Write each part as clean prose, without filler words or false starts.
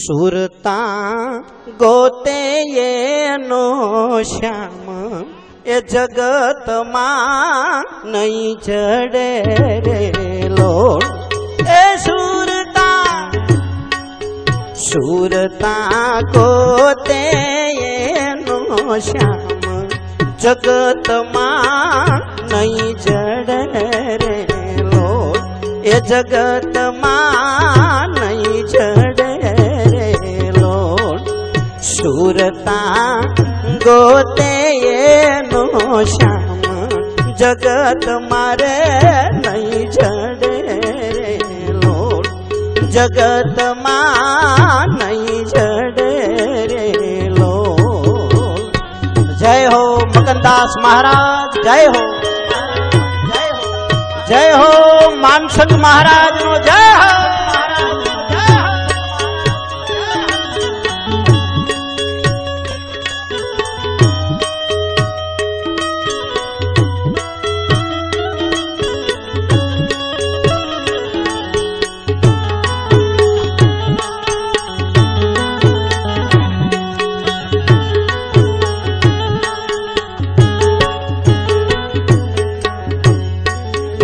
सुरता गोते ये नो श्याम ए जगत मां नहीं चढ़े रे लोड ए सुरता गोते ये नो श्याम जगत मां नहीं चढ़े रे लोड ए जगत मां नहीं चढ़े सुरता गोते ये नो श्याम जगत मारे नहीं जड़े रे लोड जगत मां नहीं जड़े रे लोड। जय हो मकनदास महाराज, जय हो जय हो मानसंग महाराज नो जय हो।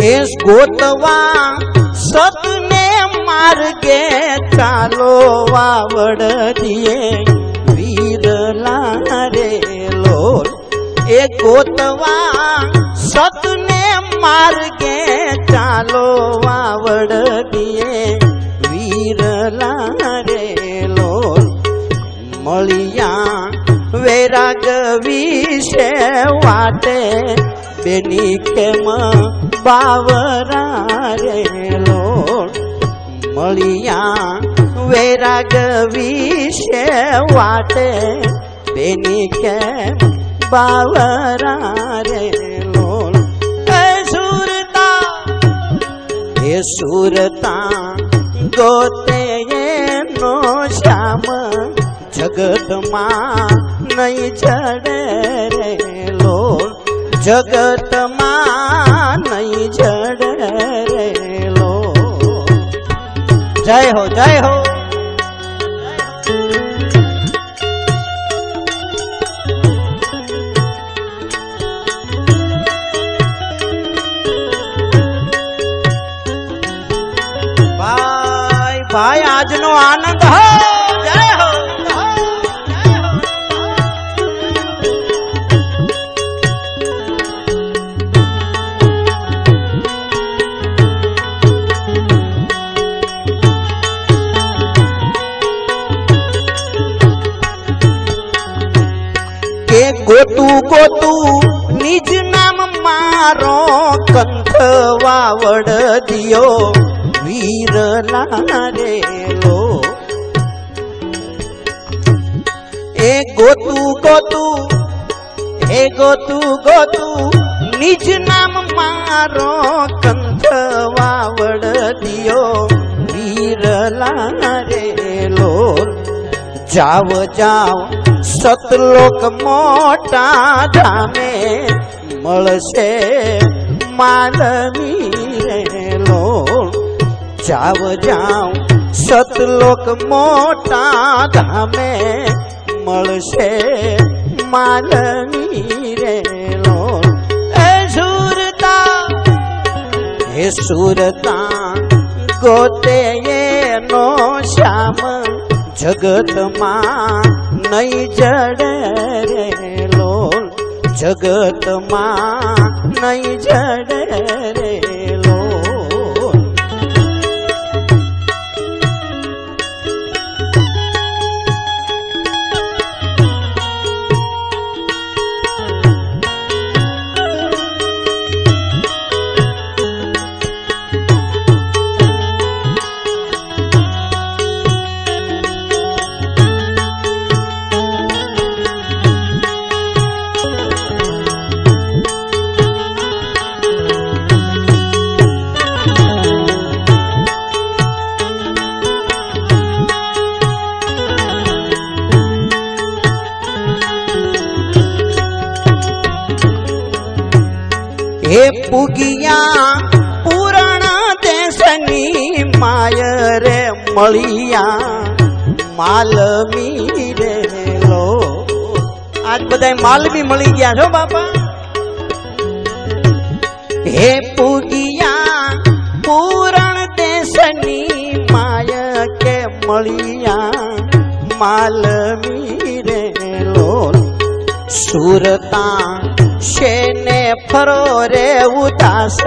एस गोतवा सतने मार्गे चालो वावड़ दिए वीरला रे लोल। ए गोतवा सतने मार्गे चालो वावड़ दिए वीरला रे लोल। मलिया वैराग विषे वाटे बेनी खेम बावरा रे लोड। मलिया वैराग विषे वाटे बेनी खेम बावरा रे लोड। ए सुरता गोते ये नो श्याम जगत मां नहीं चढ़े रे लोड जगत मां नहीं जड़े रे लो। जय हो जय हो। भाई भाई आज नो आनंद हो। जय हो गोतू गोतू निज नाम मारो कंठ वावड़ दियो वीरला रे लो। ए गोतू गोतू हे गोतू गोतू निज नाम मारो कंठ वावड़ दियो वीरला रे लो। जाव जाव सतलोक मोटा धामे मळशे मालवी रे लोड। जाव जाव सतलोक मोटा धामे मळशे मालवी रे लोड। ए सुरता गोते ये नो श्याम जगत मां नहीं जड़े रे लोल जगत मां नहीं जड़े रे लोल। हे पुगिया पुराण देशनी माय रे मलिया માલમી રે લો આજ બધા માલમી મળી ગયા છો બાપા હે પૂગિયા પૂરણ દેશની માય કે મળિયા માલમી રે લો સુરતા શેને ફરો રે ઉદાસ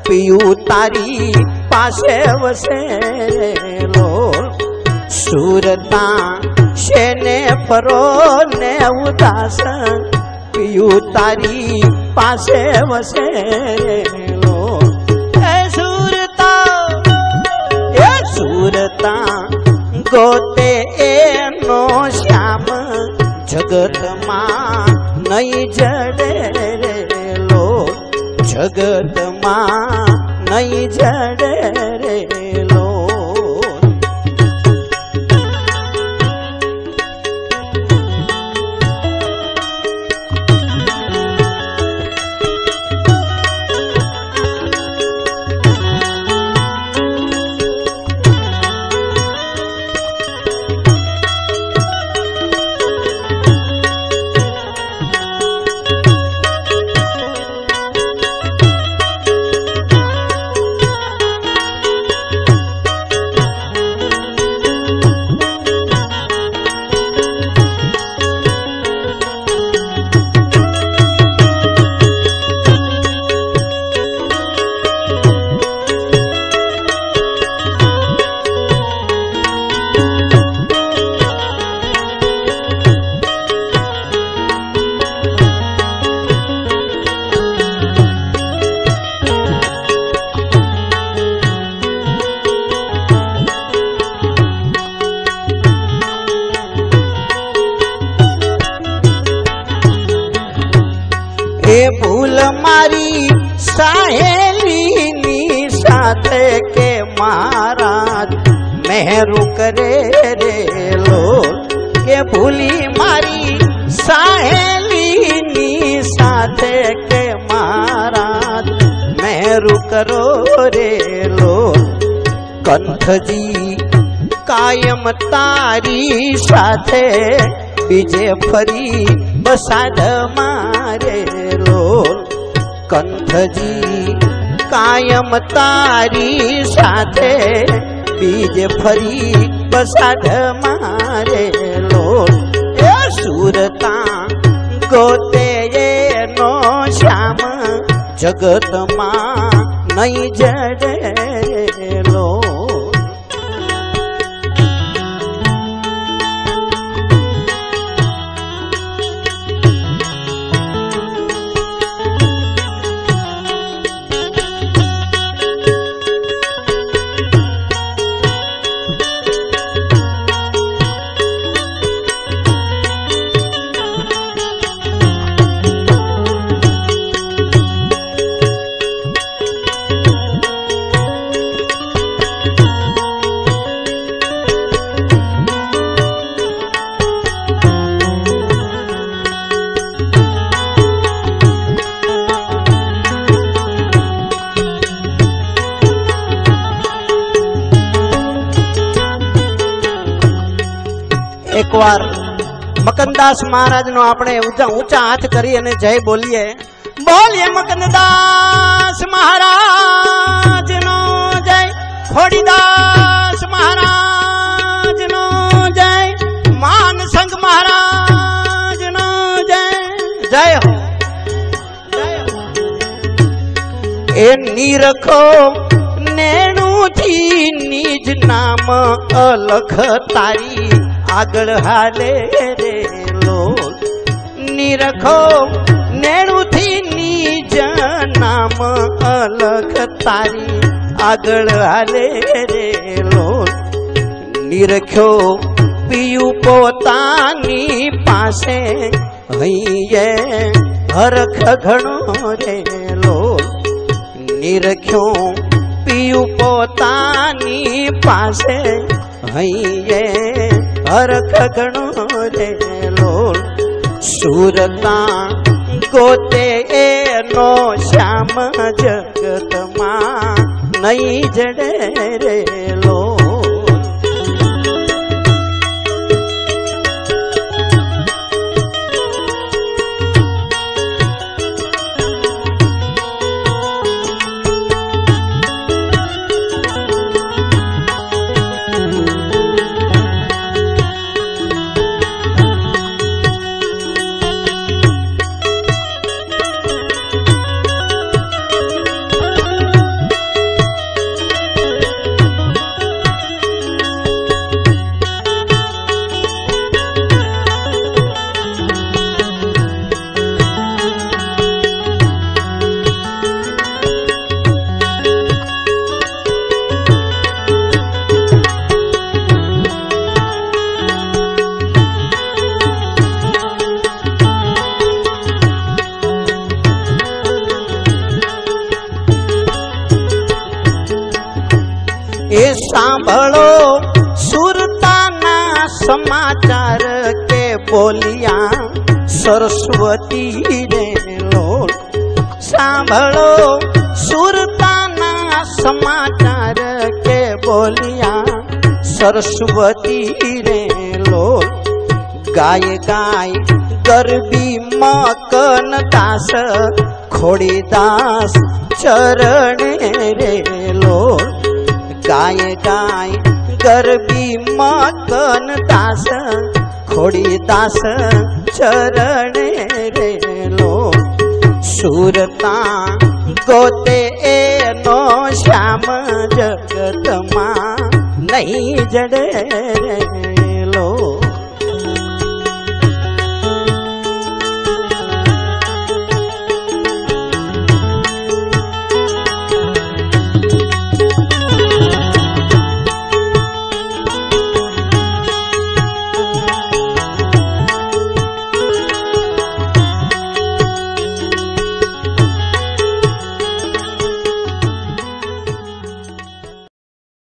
પિયું તારી પાસે વસે રે લો સુરતા શેને ફરો ને ઉદાસ પિયું તારી પાસે વસે રે લો એ સુરતા ગોતે એનો શ્યામ જગતમાં નહીં જડે રે લો જગતમાં નહીં જડે રે લો એ ભૂલ મારી સહેલીની સાથે કે મહારાજ મહેરું કરે રે લો કે ભૂલી મારી સહેલીની સાથે કે મહારાજ મહેરું કરો રે લો કંઠજી કાયમ તારી સાથે બીજે ફરી બસાદ મારે લો કંઠજી કાયમ તારી સાથે બીજે ફરી બસાદ મારે લો એ સુરતા ગોતે એનો શ્યામ જગતમાં નહીં જડે લો एक बार मकनदास महाराज नो आपणे ऊंचा ऊंचा हाथ करी अने जय बोलिए बोलिए मकनदास महाराज नो जय खोड़ीदास महाराज नो जय मान संग महाराज नो जय जय हो ए नीरखो नेणु थी निज नाम अलख तारी આગળ હાલે રે લો નિરખો નેણુથી નિજ નામ અલખ તારી આગળ હાલે રે લો નિરખ્યો પિયું પોતાની પાસે હૈયે હરખ ઘણો રે લો નિરખ્યો પિયું પોતાની પાસે હૈયે हरख घणो रे लो सुरता गोते एनो श्याम जगत मां नहीं जड़े रे लो समाचार के बोलिया सरस्वती रे लोल। सांभळो सुरताना समाचार के बोलिया सरस्वती रे लोल। गाय गाय गरबी मकन दास खोड़ीदास चरण रे लोल। गाय गाय गरबी मकन दास खोड़ीदास चरण रे लोल। सुरता गोते एनो श्याम जगत मा नहीं जड़े रे